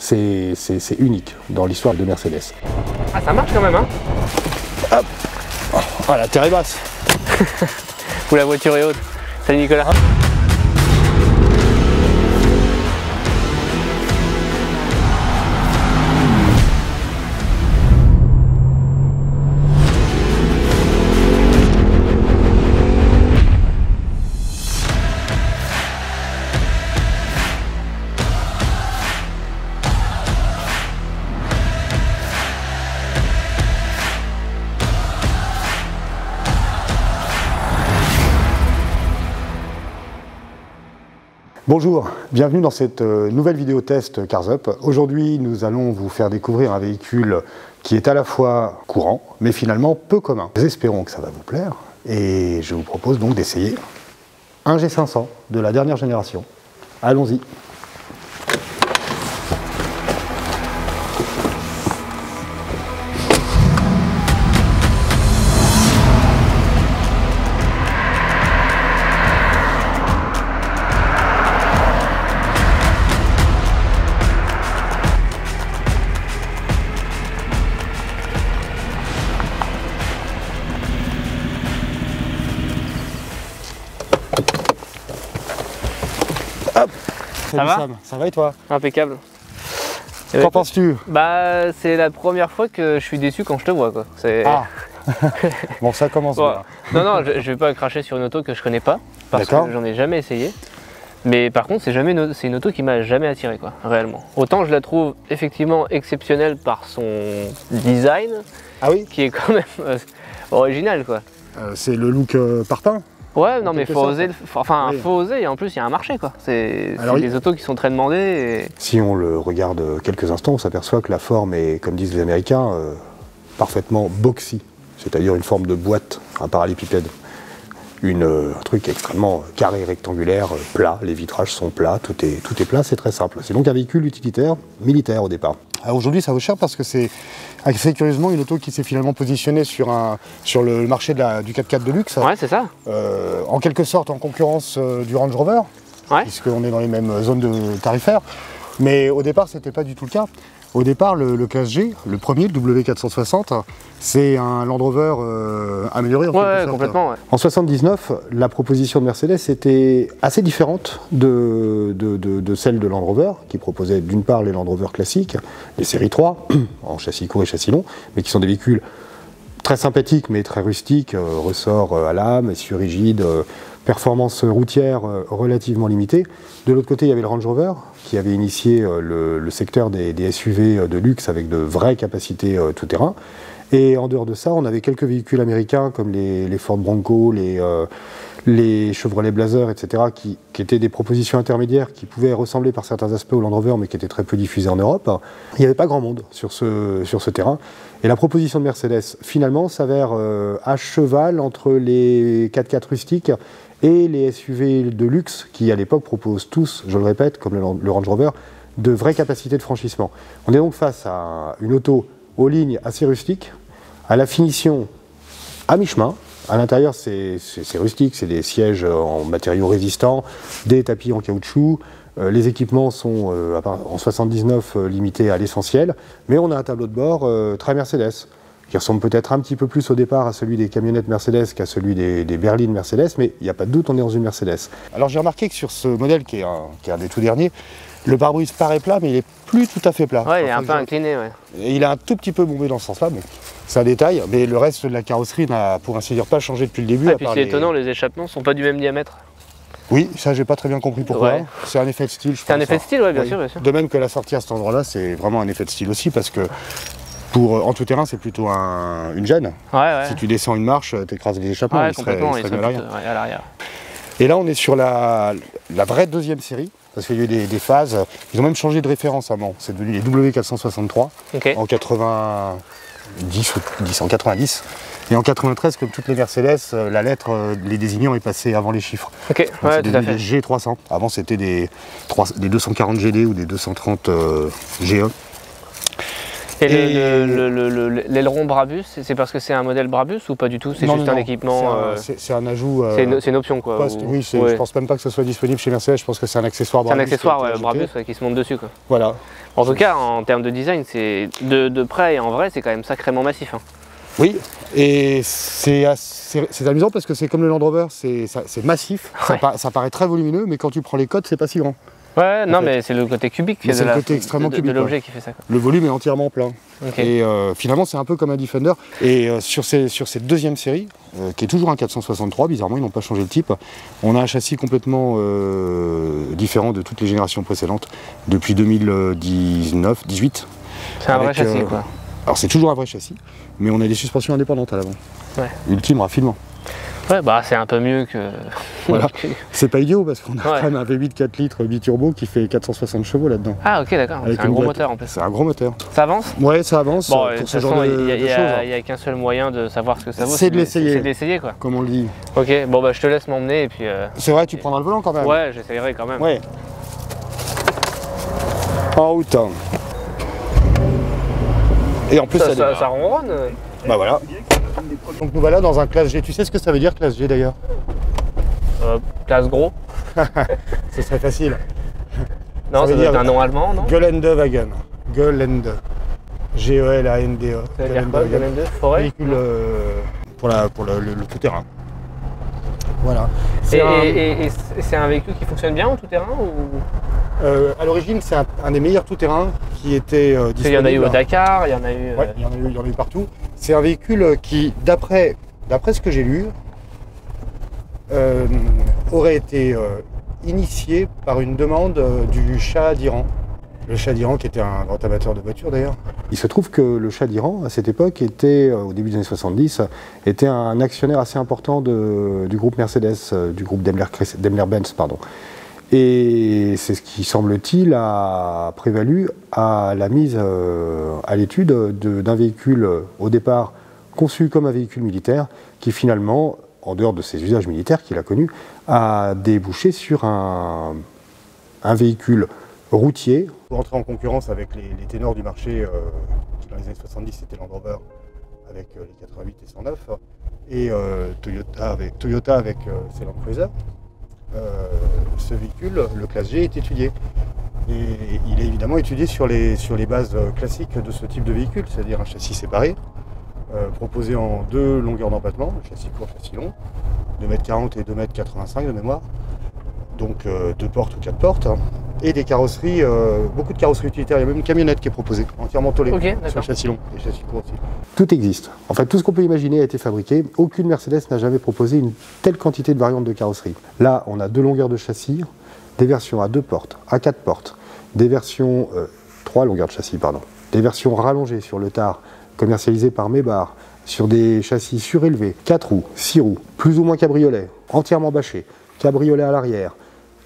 c'est unique dans l'histoire de Mercedes. Ah, ça marche quand même, hein. Hop. Ah, la terre est basse. Ou la voiture est haute. Salut Nicolas. Bonjour, bienvenue dans cette nouvelle vidéo test Cars Up. Aujourd'hui, nous allons vous faire découvrir un véhicule qui est à la fois courant, mais finalement peu commun. Nous espérons que ça va vous plaire et je vous propose donc d'essayer un G500 de la dernière génération. Allons-y. Hop. Ça va Sam. Ça va et toi? Impeccable. Qu'en penses-tu? Bah, c'est la première fois que je suis déçu quand je te vois, quoi. Ah. Bon, ça commence bien. Non, non, je vais pas cracher sur une auto que je connais pas, parce que j'en ai jamais essayé. Mais par contre, c'est une auto qui m'a jamais attiré, quoi, réellement. Autant je la trouve effectivement exceptionnelle par son design, ah oui, qui est quand même original, quoi. C'est le look parpaing. Ouais, non mais faut oser, faut oser, et en plus il y a un marché, quoi. C'est des autos qui sont très demandées. Et... Si on le regarde quelques instants, on s'aperçoit que la forme est, comme disent les Américains, parfaitement boxy, c'est-à-dire une forme de boîte, un parallépipède. Un truc extrêmement carré, rectangulaire, plat, les vitrages sont plats, tout est plat, c'est très simple. C'est donc un véhicule utilitaire, militaire au départ. Aujourd'hui ça vaut cher parce que c'est assez curieusement une auto qui s'est finalement positionnée sur le marché du 4x4 de luxe. Ouais, c'est ça. En quelque sorte en concurrence du Range Rover, ouais, puisqu'on est dans les mêmes zones tarifaires. Mais au départ c'était pas du tout le cas. Au départ, le classe G, le premier, le W460, c'est un Land Rover amélioré en quelque sorte. Complètement. Ouais. En 79, la proposition de Mercedes était assez différente de celle de Land Rover, qui proposait d'une part les Land Rover classiques, les séries 3, en châssis court et châssis long, mais qui sont des véhicules très sympathiques mais très rustiques, ressort à lame, essieu rigide, performance routière relativement limitée. De l'autre côté, il y avait le Range Rover, qui avait initié le secteur des SUV de luxe avec de vraies capacités tout-terrain. Et en dehors de ça, on avait quelques véhicules américains comme les Ford Bronco, les Chevrolet Blazer, etc., qui étaient des propositions intermédiaires qui pouvaient ressembler par certains aspects au Land Rover, mais qui étaient très peu diffusés en Europe. Il n'y avait pas grand monde sur ce terrain. Et la proposition de Mercedes, finalement, s'avère à cheval entre les 4x4 rustiques et les SUV de luxe qui, à l'époque, proposent tous, je le répète, comme le Range Rover, de vraies capacités de franchissement. On est donc face à une auto aux lignes assez rustiques, à la finition à mi-chemin. À l'intérieur, c'est rustique, c'est des sièges en matériaux résistants, des tapis en caoutchouc. Les équipements sont, en 79, limités à l'essentiel, mais on a un tableau de bord très Mercedes, qui ressemble peut-être un petit peu plus au départ à celui des camionnettes Mercedes qu'à celui des berlines Mercedes, mais il n'y a pas de doute, on est dans une Mercedes. Alors j'ai remarqué que sur ce modèle, qui est un des tout derniers, le pare-brise paraît plat, mais il est plus tout à fait plat. Ouais, il est un peu incliné, ouais. Et il a un tout petit peu bombé dans ce sens-là, mais c'est un détail, mais le reste de la carrosserie n'a, pour ainsi dire, pas changé depuis le début. Et puis c'est étonnant, les échappements ne sont pas du même diamètre. Oui, ça j'ai pas très bien compris pourquoi. Ouais. C'est un effet de style, je pense. C'est un effet de style, ouais, bien sûr, bien sûr. De même que la sortie à cet endroit-là, c'est vraiment un effet de style aussi, parce que en tout terrain, c'est plutôt une gêne. Ouais. Si tu descends une marche, tu écrases les échappements, ouais, il serait à l'arrière. Et là, on est sur la vraie deuxième série, parce qu'il y a eu des phases. Ils ont même changé de référence avant. C'est devenu les W463 en 90. Et en 93, comme toutes les Mercedes, la lettre, les désignants est passée avant les chiffres. Ok, ouais, tout à fait. Les G300. Avant, c'était des 240 GD ou des 230 GE. Et l'aileron Brabus, c'est parce que c'est un modèle Brabus ou pas du tout? C'est juste un équipement. C'est un ajout. C'est une option, quoi. Oui, je pense même pas que ce soit disponible chez Mercedes. Je pense que c'est un accessoire Brabus. C'est un accessoire, ouais, Brabus, qui se monte dessus, quoi. Voilà. En tout cas, en termes de design, c'est de près et en vrai, c'est quand même sacrément massif. Hein. Oui, et c'est amusant parce que c'est comme le Land Rover, c'est massif, Ouais. ça paraît très volumineux, mais quand tu prends les codes, c'est pas si grand. Ouais, non, mais c'est le côté cubique C'est le côté extrêmement cubique, de l'objet qui fait ça. Quoi. Le volume est entièrement plein. Okay. Et finalement, c'est un peu comme un Defender. Et sur cette deuxième série, qui est toujours un 463, bizarrement, ils n'ont pas changé le type, on a un châssis complètement différent de toutes les générations précédentes, depuis 2018. C'est un vrai châssis, quoi. Alors, c'est toujours un vrai châssis, mais on a des suspensions indépendantes à l'avant. Ouais. Ultime raffinement. Ouais, bah c'est un peu mieux que... Voilà. C'est pas idiot parce qu'on a Ouais. quand même un V8 4 litres biturbo qui fait 460 chevaux là-dedans. Ah ok, d'accord, c'est un gros moteur en plus. C'est un gros moteur. Ça avance? Ouais, ça avance Bon, pour ce genre de choses. Il n'y a qu'un seul moyen de savoir ce que ça vaut. C'est de l'essayer. C'est de l'essayer quoi. Comme on le dit. Ok, bon bah je te laisse m'emmener et puis... C'est vrai, tu prendras le volant quand même. Ouais, j'essayerai quand même. Ouais. En route. Et en plus ça ronronne. Bah voilà. Donc nous voilà dans un classe G. Tu sais ce que ça veut dire classe G d'ailleurs? Classe gros. Ce serait facile. Non, ça doit être un nom allemand, non? Geländewagen. Gelände. G-E-L-A-N-D-E. Ça veut dire quoi, Gelände? Forêt? Véhicule pour le tout-terrain. Voilà. Et c'est un véhicule qui fonctionne bien en tout-terrain ou... À l'origine, c'est un des meilleurs tout-terrain qui était disponible. Il y en a eu au Dakar, il y en a eu... Ouais, il y en a eu partout. C'est un véhicule qui, d'après ce que j'ai lu, aurait été initié par une demande du Shah d'Iran. Le Shah d'Iran qui était un grand amateur de voitures d'ailleurs. Il se trouve que le Shah d'Iran, à cette époque, était, au début des années 70, était un actionnaire assez important du groupe Mercedes, du groupe Daimler-Benz, pardon. Et c'est ce qui, semble-t-il, a prévalu à la mise à l'étude d'un véhicule, au départ, conçu comme un véhicule militaire, qui finalement, en dehors de ses usages militaires qu'il a connus, a débouché sur un véhicule routier. Pour entrer en concurrence avec les ténors du marché, qui dans les années 70 c'était Land Rover avec les 88 et 109, et Toyota avec ses Land Cruiser. Ce véhicule, le classe G, est étudié. Et il est évidemment étudié sur les bases classiques de ce type de véhicule, c'est-à-dire un châssis séparé, proposé en deux longueurs d'empattement, le châssis court, châssis long, 2,40 m et 2,85 m de mémoire, donc 2 portes ou 4 portes, et des carrosseries, beaucoup de carrosseries utilitaires. Il y a même une camionnette qui est proposée, entièrement tôlée, sur le châssis long et châssis court aussi. Tout existe. En fait, tout ce qu'on peut imaginer a été fabriqué. Aucune Mercedes n'a jamais proposé une telle quantité de variantes de carrosserie. Là, on a deux longueurs de châssis, des versions à 2 portes, à 4 portes, des versions, 3 longueurs de châssis, pardon, des versions rallongées sur le tard, commercialisées par Maybach, sur des châssis surélevés, 4 roues, 6 roues, plus ou moins cabriolet, entièrement bâché, cabriolet à l'arrière,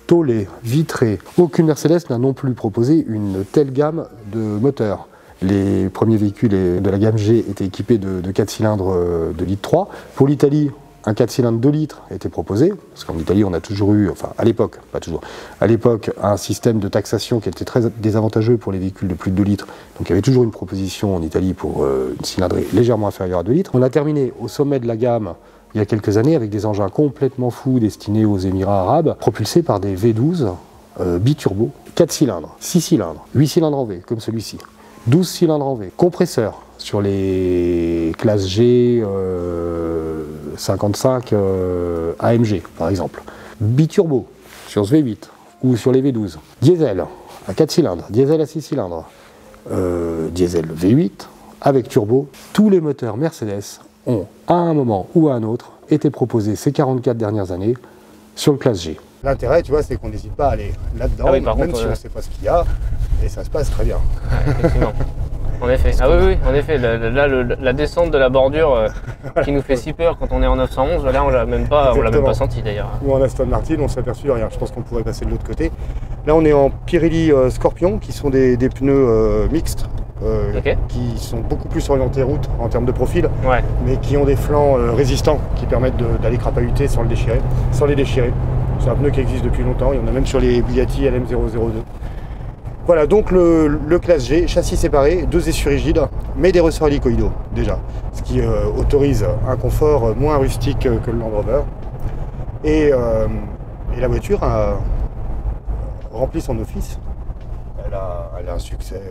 tôlé, vitré. Aucune Mercedes n'a non plus proposé une telle gamme de moteurs. Les premiers véhicules de la gamme G étaient équipés de 4 cylindres de litre 3. Pour l'Italie, un 4 cylindres 2 litres a été proposé, parce qu'en Italie on a toujours eu, enfin à l'époque, pas toujours, à l'époque un système de taxation qui était très désavantageux pour les véhicules de plus de 2 litres. Donc il y avait toujours une proposition en Italie pour une cylindrée légèrement inférieure à 2 litres. On a terminé au sommet de la gamme il y a quelques années avec des engins complètement fous destinés aux Émirats arabes, propulsés par des V12 biturbo, 4 cylindres, 6 cylindres, 8 cylindres en V comme celui-ci, 12 cylindres en V, compresseur sur les classes G 55 AMG par exemple, biturbo sur ce V8 ou sur les V12, diesel à 4 cylindres, diesel à 6 cylindres, diesel V8 avec turbo. Tous les moteurs Mercedes ont, à un moment ou à un autre, été proposés ces 44 dernières années sur le classe G. L'intérêt, tu vois, c'est qu'on n'hésite pas à aller là-dedans, Ah oui, par même contre, si on ne sait pas ce qu'il y a, et ça se passe très bien. Ouais, effectivement. En effet. Ah oui, en effet. Là, la descente de la bordure qui nous fait si peur quand on est en 911, là, on l'a même pas senti d'ailleurs. Nous, en Aston Martin, on s'est aperçu, regarde, je pense qu'on pourrait passer de l'autre côté. Là, on est en Pirelli Scorpion, qui sont des pneus mixtes, qui sont beaucoup plus orientés route en termes de profil, ouais, mais qui ont des flancs résistants qui permettent d'aller crapahuter sans les déchirer. C'est un pneu qui existe depuis longtemps, il y en a même sur les Bugatti LM002. Voilà, donc le classe G, châssis séparé, 2 essieux rigides, mais des ressorts hélicoïdaux déjà, ce qui autorise un confort moins rustique que le Land Rover. Et la voiture a rempli son office elle a un succès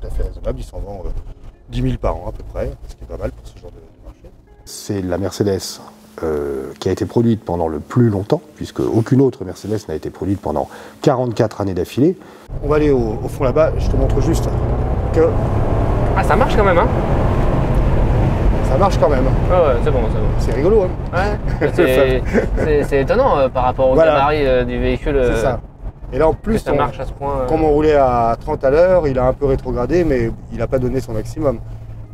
tout à fait raisonnable. Il s'en vend 10 000 par an à peu près, ce qui est pas mal pour ce genre de marché. C'est la Mercedes qui a été produite pendant le plus longtemps, puisque aucune autre Mercedes n'a été produite pendant 44 années d'affilée. On va aller au fond là-bas, je te montre juste que... Ah, ça marche quand même, hein? Ça marche quand même. Ah ouais, c'est bon, c'est bon. C'est rigolo, hein? Ouais, c'est étonnant par rapport au gabarit du véhicule. C'est ça. Et là en plus, ça marche à ce point. Comme on roulait à 30 à l'heure, il a un peu rétrogradé, mais il n'a pas donné son maximum.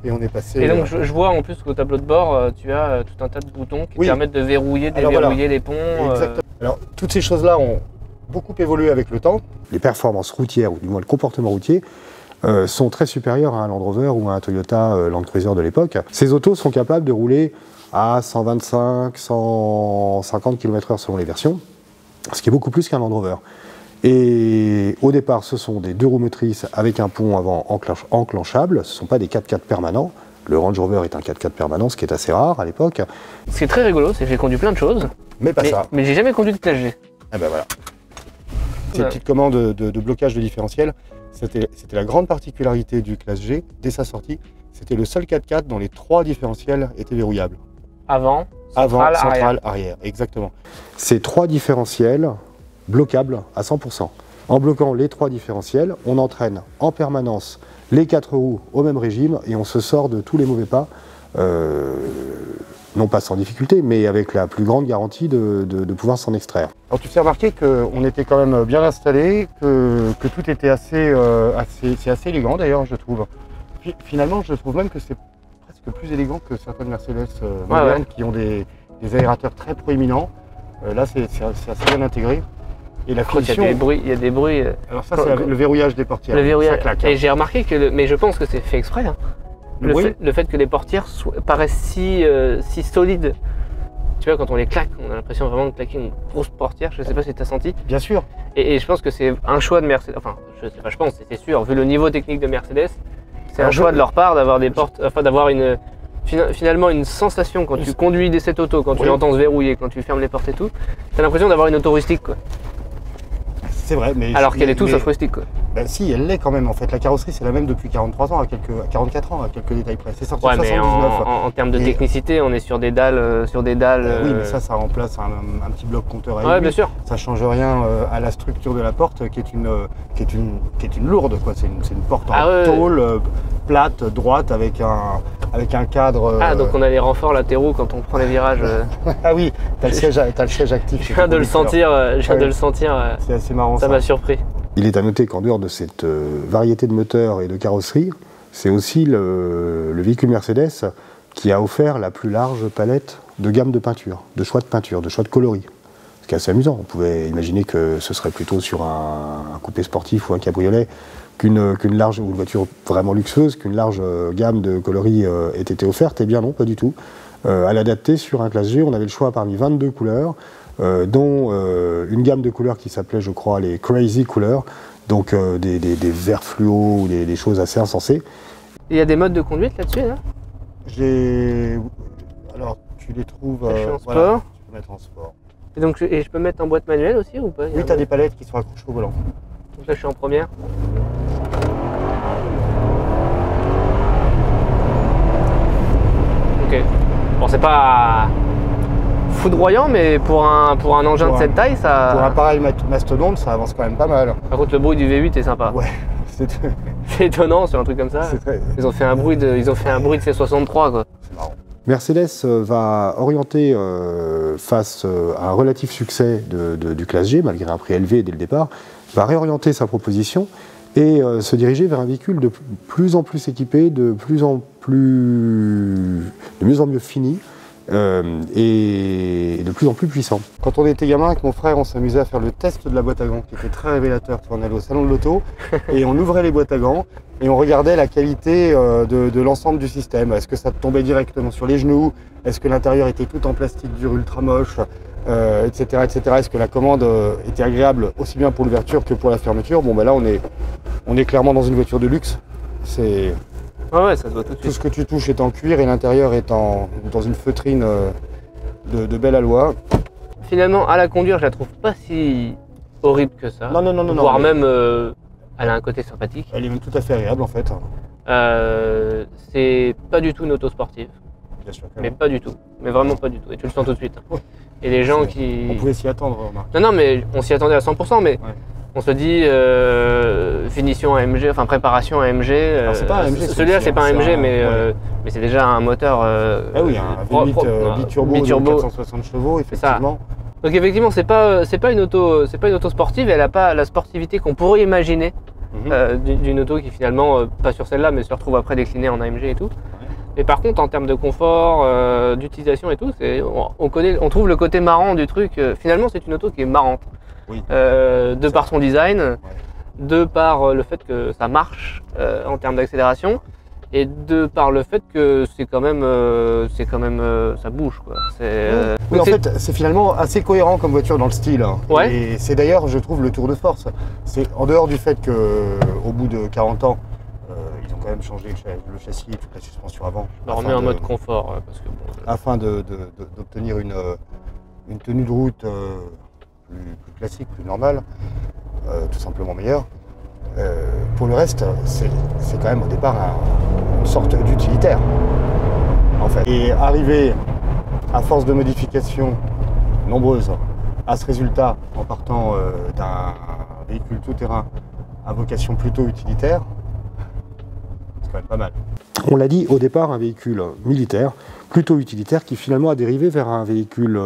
Et on est passé... Et donc je vois en plus qu'au tableau de bord, tu as tout un tas de boutons qui permettent de verrouiller, déverrouiller les ponts. Exactement. Alors toutes ces choses-là ont beaucoup évolué avec le temps. Les performances routières, ou du moins le comportement routier, sont très supérieures à un Land Rover ou à un Toyota Land Cruiser de l'époque. Ces autos sont capables de rouler à 125, 150 km/h selon les versions, ce qui est beaucoup plus qu'un Land Rover. Et au départ, ce sont des 2 roues motrices avec un pont avant enclenchable, ce ne sont pas des 4x4 permanents. Le Range Rover est un 4x4 permanent, ce qui est assez rare à l'époque. Ce qui est très rigolo, c'est que j'ai conduit plein de choses, mais ça. Mais j'ai jamais conduit de classe G. Ah ben voilà. Cette petite commande de blocage de différentiel, c'était la grande particularité du classe G. Dès sa sortie, c'était le seul 4x4 dont les 3 différentiels étaient verrouillables. Avant, central, arrière. Exactement. Ces 3 différentiels bloquables à 100%. En bloquant les 3 différentiels, on entraîne en permanence les 4 roues au même régime et on se sort de tous les mauvais pas, non pas sans difficulté, mais avec la plus grande garantie de pouvoir s'en extraire. Alors tu t'es remarqué qu'on était quand même bien installé, que tout était assez élégant d'ailleurs, je trouve. Finalement, je trouve même que c'est presque plus élégant que certaines Mercedes modernes qui ont des aérateurs très proéminents. Là, c'est assez bien intégré. Et la finition... Il y a des bruits. Alors ça, c'est le verrouillage des portières. Le verrouillage. Ça claque, et j'ai remarqué que, mais je pense que c'est fait exprès, hein. Le fait que les portières paraissent si solides. Tu vois, quand on les claque, on a l'impression vraiment de claquer une grosse portière. Je ne sais pas si tu as senti. Bien sûr. Et je pense que c'est un choix de Mercedes. Enfin, je sais pas, je pense, c'est sûr. Vu le niveau technique de Mercedes, c'est un choix de leur part d'avoir des portes, enfin d'avoir finalement une sensation quand tu conduis cette auto, quand tu l'entends se verrouiller, quand tu fermes les portes et tout. T'as l'impression d'avoir une auto rustique, quoi. C'est vrai, mais... Alors qu'elle est tout sauf rustique, quoi. Ben si, elle l'est quand même en fait. La carrosserie, c'est la même depuis 43 ans, à 44 ans, à quelques détails près. C'est sorti en 79. En termes de technicité, on est sur des dalles... Oui, mais ça remplace un petit bloc compteur à aiguille. Bien sûr. Ça change rien à la structure de la porte, qui est une lourde, quoi. C'est une porte en tôle, plate, droite, avec un cadre... Ah, donc on a les renforts latéraux quand on prend les virages. Ah oui, t'as le siège actif. Je viens de le sentir, C'est assez marrant. Ça m'a surpris. Il est à noter qu'en dehors de cette variété de moteurs et de carrosserie, c'est aussi le véhicule Mercedes qui a offert la plus large palette de gamme de peinture, de choix de coloris. Ce qui est assez amusant. On pouvait imaginer que ce serait plutôt sur un coupé sportif ou un cabriolet qu'une large, ou une voiture vraiment luxueuse, qu'une large gamme de coloris ait été offerte. Eh bien non, pas du tout. À l'adapter sur un classe G, on avait le choix parmi 22 couleurs, dont une gamme de couleurs qui s'appelait, je crois, les Crazy Couleurs, donc des verts fluo ou des choses assez insensées. Il y a des modes de conduite là-dessus, là ? Alors, tu les trouves... je suis en sport. Voilà, tu peux mettre en sport. Et donc, je peux mettre en boîte manuelle aussi ou pas ? Oui, tu as des palettes qui sont accrochées au volant. Donc là, je suis en première. Ok. Bon, c'est pas foudroyant, mais pour un engin de cette taille, ça... Pour un pareil mastodonte, ça avance quand même pas mal. Par contre, le bruit du V8 est sympa. Ouais. C'est étonnant sur un truc comme ça. Ils ont fait un bruit de C63, quoi. C'est marrant. Mercedes va orienter face à un relatif succès du classe G, malgré un prix élevé dès le départ, va réorienter sa proposition et se diriger vers un véhicule de plus en plus équipé, de mieux en mieux fini et de plus en plus puissant. Quand on était gamin avec mon frère, on s'amusait à faire le test de la boîte à gants, qui était très révélateur. On allait au salon de l'auto et on ouvrait les boîtes à gants et on regardait la qualité de l'ensemble du système. Est-ce que ça tombait directement sur les genoux? Est-ce que l'intérieur était tout en plastique dur ultra moche, etc., etc. Est-ce que la commande était agréable aussi bien pour l'ouverture que pour la fermeture? Bon, ben là, on est clairement dans une voiture de luxe. C'est... Ouais, ça se voit tout de suite. Tout ce que tu touches est en cuir et l'intérieur est dans une feutrine de belle aloi. Finalement, à la conduire, je la trouve pas si horrible que ça. Non. Voire même Elle a un côté sympathique. Elle est même tout à fait agréable en fait. C'est pas du tout une auto sportive. Bien sûr. Mais pas du tout. Mais vraiment pas du tout. Et tu le sens tout de suite. Et les gens qui... On pouvait s'y attendre, Marc. Non, mais on s'y attendait à 100%, mais ouais. On se dit finition AMG, enfin préparation AMG. C'est pas un AMG. Celui-là, c'est pas un AMG, mais c'est déjà un moteur. Ah oui, un V8 biturbo de 460 chevaux, effectivement. Donc effectivement, c'est pas une auto sportive. Elle n'a pas la sportivité qu'on pourrait imaginer d'une auto qui finalement, pas sur celle-là, mais se retrouve après déclinée en AMG et tout. Mais par contre, en termes de confort, d'utilisation et tout, on trouve le côté marrant du truc. Finalement, c'est une auto qui est marrante. Oui. De par son design, de par le fait que ça marche en termes d'accélération, et de par le fait que c'est quand même, ça bouge quoi. Oui, en fait, c'est finalement assez cohérent comme voiture dans le style. Ouais. Et c'est d'ailleurs, je trouve, le tour de force. C'est en dehors du fait qu'au bout de 40 ans, ils ont quand même changé le châssis et toute la suspension avant. On remet en mode confort parce que afin d'obtenir une tenue de route plus classique, plus normale, tout simplement meilleure. Pour le reste, c'est quand même au départ une sorte d'utilitaire, en fait. Et arriver, à force de modifications nombreuses, à ce résultat en partant d'un véhicule tout-terrain à vocation plutôt utilitaire, c'est quand même pas mal. On l'a dit, au départ, un véhicule militaire, plutôt utilitaire, qui finalement a dérivé vers un véhicule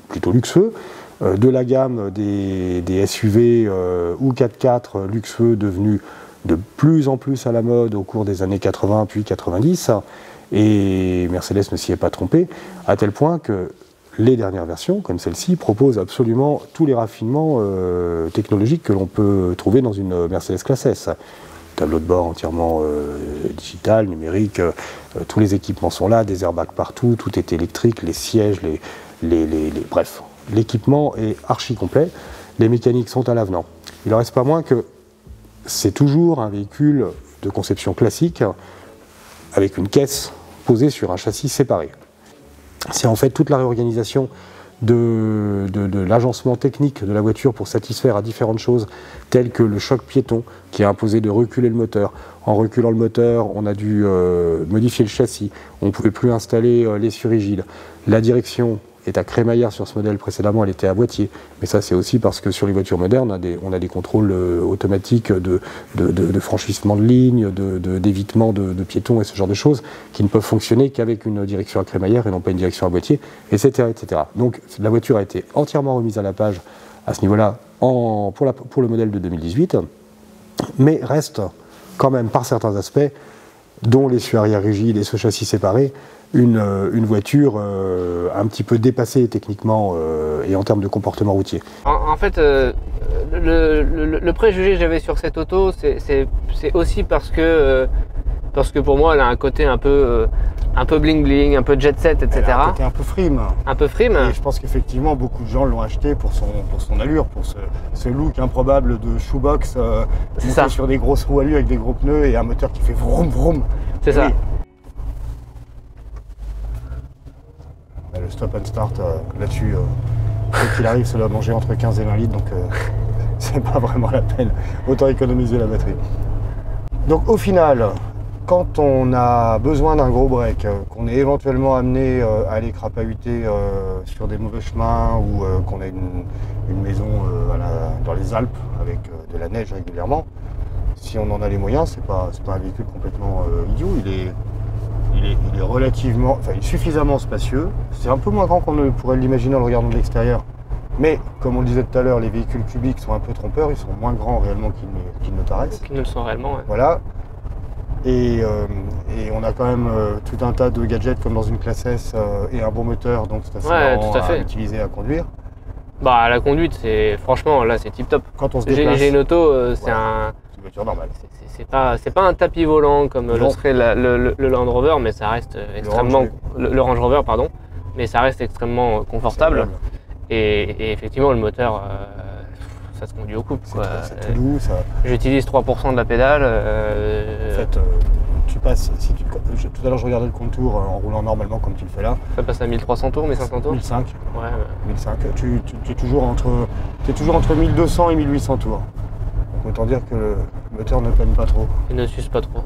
plutôt luxueux, de la gamme des SUV ou 4x4 luxueux devenus de plus en plus à la mode au cours des années 80 puis 90, et Mercedes ne s'y est pas trompé, à tel point que les dernières versions, comme celle-ci, proposent absolument tous les raffinements technologiques que l'on peut trouver dans une Mercedes classe S. Tableau de bord entièrement digital, numérique, tous les équipements sont là, des airbags partout, tout est électrique, les sièges, bref. L'équipement est archi complet, les mécaniques sont à l'avenant. Il n'en reste pas moins que c'est toujours un véhicule de conception classique avec une caisse posée sur un châssis séparé. C'est en fait toute la réorganisation de l'agencement technique de la voiture pour satisfaire à différentes choses telles que le choc piéton qui a imposé de reculer le moteur. En reculant le moteur, on a dû modifier le châssis, on ne pouvait plus installer l'essieu rigide. La direction est à crémaillère sur ce modèle, précédemment elle était à boîtier, mais ça c'est aussi parce que sur les voitures modernes on a des contrôles automatiques de franchissement de ligne, d'évitement de piétons et ce genre de choses qui ne peuvent fonctionner qu'avec une direction à crémaillère et non pas une direction à boîtier, etc. etc. Donc la voiture a été entièrement remise à la page à ce niveau-là pour le modèle de 2018, mais reste quand même par certains aspects, dont l'essieu arrière rigide et ce châssis séparé, une voiture un petit peu dépassée techniquement et en termes de comportement routier. En fait, le préjugé que j'avais sur cette auto, c'est aussi parce que pour moi, elle a un côté un peu bling bling, un peu jet set, etc. Elle a un côté un peu frime. Un peu frime. Et je pense qu'effectivement, beaucoup de gens l'ont acheté pour son allure, pour ce look improbable de shoebox monté sur des grosses roues alu avec des gros pneus et un moteur qui fait vroom vroom. C'est ça. Le stop and start là-dessus, quoi qu'il arrive, ça doit manger entre 15 et 20 litres, donc c'est pas vraiment la peine. Autant économiser la batterie. Donc au final, quand on a besoin d'un gros break, qu'on est éventuellement amené à aller crapahuter sur des mauvais chemins ou qu'on a une maison dans les Alpes avec de la neige régulièrement, si on en a les moyens, c'est pas un véhicule complètement idiot. Il est relativement, enfin, il est suffisamment spacieux. C'est un peu moins grand qu'on ne pourrait l'imaginer en le regardant de l'extérieur. Mais, comme on le disait tout à l'heure, les véhicules cubiques sont un peu trompeurs. Ils sont moins grands réellement qu'ils ne paraissent. Qu'ils ne le sont réellement, ouais. Voilà. Et on a quand même tout un tas de gadgets comme dans une classe S et un bon moteur. Donc c'est assez marrant à utiliser, à conduire. Bah, la conduite, franchement, là, c'est tip top. Quand on se déplace. J'ai une auto, c'est une voiture normale. C'est pas un tapis volant comme le serait le Land Rover, mais ça reste extrêmement... Le Range Rover, pardon. Mais ça reste extrêmement confortable. Et effectivement, le moteur, ça se conduit au couple. C'est tout doux. J'utilise 3% de la pédale. En fait, tu passes... tout à l'heure, je regardais le contour en roulant normalement comme tu le fais là. Ça passe à 1300 tours, 1500 tours 1005. Ouais. 1005. Tu es toujours entre 1200 et 1800 tours. Autant dire que le moteur ne peine pas trop. Il ne s'use pas trop.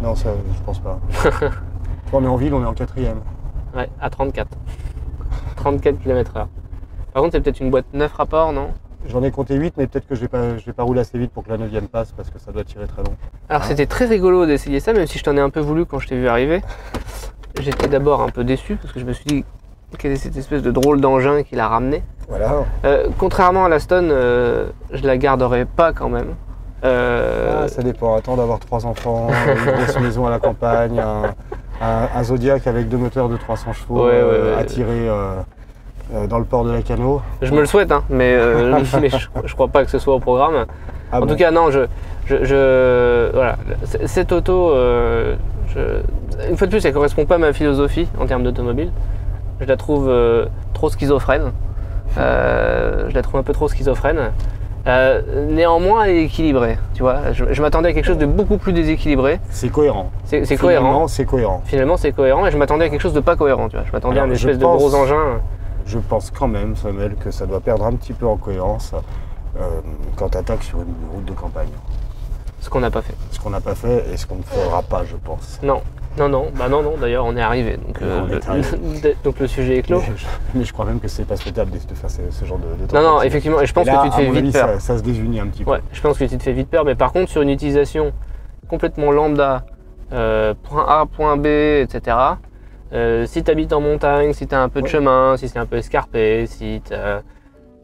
Non, ça, je pense pas. Quand on est en ville, on est en 4e. Ouais, à 34. 34 km/h. Par contre, c'est peut-être une boîte 9 rapports, non? J'en ai compté 8, mais peut-être que je vais pas rouler assez vite pour que la 9e passe, parce que ça doit tirer très long. Alors c'était très rigolo d'essayer ça, même si je t'en ai un peu voulu quand je t'ai vu arriver. J'étais d'abord un peu déçu, parce que je me suis dit, quelle est cette espèce de drôle d'engin qui l'a ramené. Voilà. Contrairement à la Stone, je la garderai pas quand même. Ça dépend. Attends d'avoir 3 enfants, une grosse maison à la campagne, un Zodiac avec 2 moteurs de 300 chevaux à tirer dans le port de la Cano. Je me le souhaite, hein, mais je crois pas que ce soit au programme. Ah en tout cas, non, voilà. Cette auto, une fois de plus, elle correspond pas à ma philosophie en termes d'automobile. Je la trouve trop schizophrène. Je la trouve un peu trop schizophrène. Néanmoins, elle est équilibrée. Tu vois, je m'attendais à quelque chose de beaucoup plus déséquilibré. C'est cohérent. C'est cohérent. C'est cohérent. Finalement, c'est cohérent, et je m'attendais à quelque chose de pas cohérent. Tu vois, je m'attendais à une espèce de gros engin. Je pense quand même, Samuel, que ça doit perdre un petit peu en cohérence quand tu attaques sur une route de campagne. Ce qu'on n'a pas fait. Ce qu'on n'a pas fait et ce qu'on ne fera pas, je pense. Non. Non, d'ailleurs on est arrivé, donc le sujet est clos. Mais je crois même que c'est pas souhaitable de faire ce genre de temps. Non, effectivement, et je pense que tu te fais vite peur. Ça se désunit un petit peu. Ouais, je pense que tu te fais vite peur, mais par contre sur une utilisation complètement lambda, point A, point B, etc. Si tu habites en montagne, si tu as un peu de chemin, si c'est un peu escarpé, si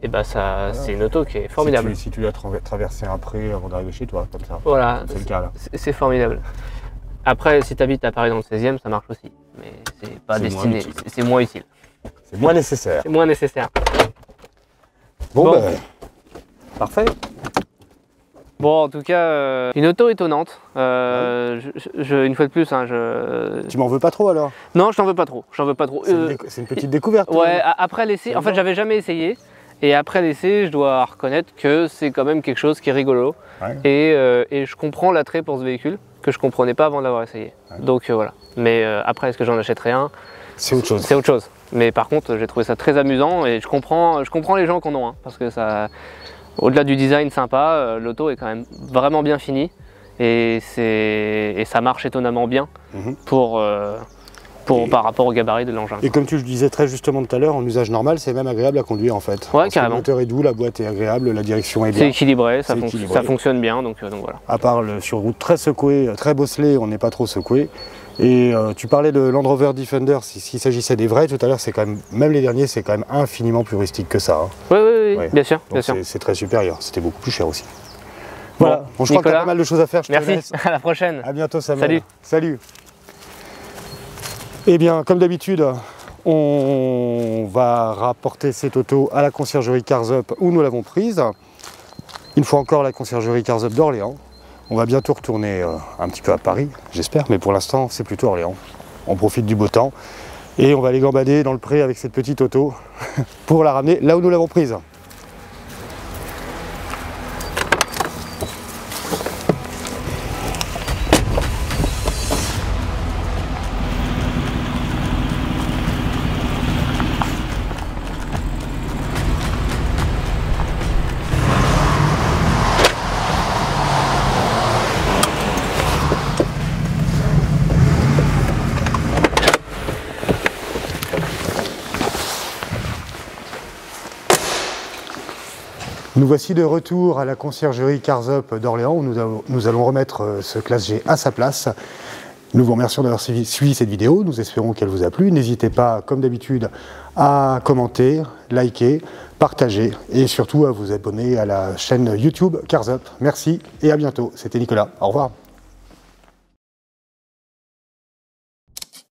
et ben ça, voilà. C'est une auto qui est formidable. Si tu dois traverser un pré avant d'arriver chez toi, comme ça. Voilà, c'est le cas là. C'est formidable. Après, si tu habites à Paris dans le 16e, ça marche aussi. Mais c'est pas destiné, c'est moins utile. C'est moins nécessaire. C'est moins nécessaire. Bon. Parfait. Bon, en tout cas, une auto étonnante. Une fois de plus, hein, Tu m'en veux pas trop alors? Non, je t'en veux pas trop. C'est une petite découverte. Ouais, après l'essai, en fait, j'avais jamais essayé. Et après l'essai, je dois reconnaître que c'est quand même quelque chose qui est rigolo. Ouais. Et je comprends l'attrait pour ce véhicule que je comprenais pas avant de l'avoir essayé. Ouais. Donc voilà. Mais après, est-ce que j'en achèterai un? C'est autre chose. C'est autre chose. Mais par contre, j'ai trouvé ça très amusant et je comprends les gens qui en ont un. Parce que ça, au-delà du design sympa, l'auto est quand même vraiment bien finie. Et ça marche étonnamment bien par rapport au gabarit de l'engin. Et comme tu le disais très justement tout à l'heure, en usage normal, c'est même agréable à conduire en fait. Ouais, carrément. Le moteur est doux, la boîte est agréable, la direction est bien. C'est équilibré, ça fonctionne bien, donc voilà. À part sur route très secouée, très bosselée, on n'est pas trop secoué. Et tu parlais de Land Rover Defender, s'il s'agissait des vrais tout à l'heure, c'est quand même les derniers, c'est quand même infiniment plus rustique que ça. Hein. Oui, ouais. Bien sûr. C'est très supérieur, c'était beaucoup plus cher aussi. Voilà, bon, je crois que tu as pas mal de choses à faire. Merci, à la prochaine. À bientôt Samuel. Salut. Eh bien, comme d'habitude, on va rapporter cette auto à la conciergerie Cars Up où nous l'avons prise. Une fois encore, la conciergerie Cars Up d'Orléans. On va bientôt retourner un petit peu à Paris, j'espère, mais pour l'instant, c'est plutôt Orléans. On profite du beau temps et on va aller gambader dans le pré avec cette petite auto pour la ramener là où nous l'avons prise. Nous voici de retour à la conciergerie Cars Up d'Orléans où nous allons remettre ce classe G à sa place. Nous vous remercions d'avoir suivi cette vidéo, nous espérons qu'elle vous a plu. N'hésitez pas, comme d'habitude, à commenter, liker, partager et surtout à vous abonner à la chaîne YouTube Cars Up. Merci et à bientôt. C'était Nicolas, au revoir.